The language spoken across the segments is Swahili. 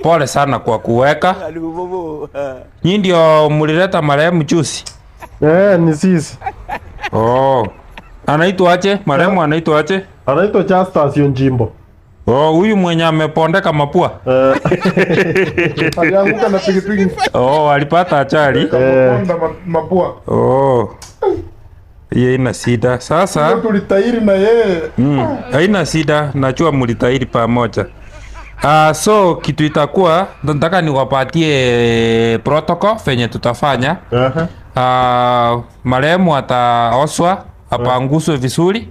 Pole sana kwa kuweka. Nyinyi ndio mlileta marehemu juzi? Ni sisi. Anaitwa aje? Marehemu anaitwa aje? Anaitwa Justus Onjimbo. Huyu mwenye amepondeka mapua. Alianguka na pikipiki. Alipata ajali. Kaponda mapua. Yeye ina shida. Sasa tulitairi na yeye. Haina shida, najua mlitairi pamoja. So kitu itakuwa nataka niwapatie protocol venye tutafanya. Marehemu ataoswa, apanguswe vizuri.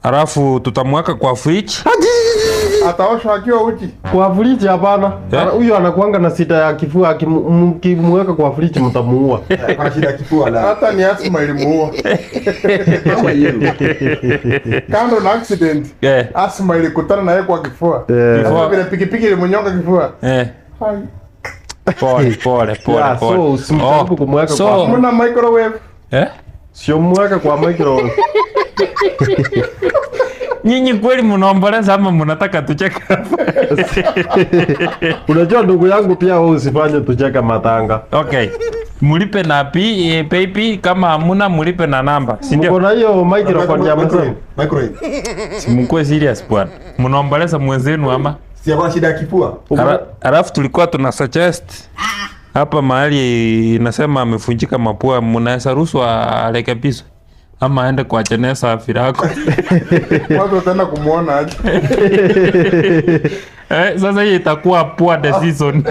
Alafu tutamweka kwa fridge. Ataoshwa akiwa uchi. Kwa fridge hapana. Huyo anakuanga na shida ya kifua, akimweka kwa fridge mtamuua. Kwa shida ya kifua la. Hata ni asthma ilimuua. Kama hiyo. Kando na accident. Asthma ilikutana na yeye kwa kifua. Kifua vile pikipiki ilimnyonga kifua. Pole. So usimjaribu kumweka kwa. Mna microwave. Sio mweka kwa microwave. Nyinyi kweli mnaomboleza ama mnataka tucheke hapa? Unajua ndugu yangu pia wewe usifanye tucheke matanga. Okay. Mlipe na PayP kama hamuna mlipe na namba. Si ndio? Mko na hiyo microphone ya mzee. Microwave. Mko serious bwana. Mnaomboleza mwenzenu ama? Si hapa shida ya kifua. Alafu tulikuwa tuna suggest hapa mahali inasema amefunjika mapua, mnaweza ruhusa arekebishwe ama aende kwa jeneza afirako. Watu wataenda kumuona aje. Sasa hii itakuwa poor decision.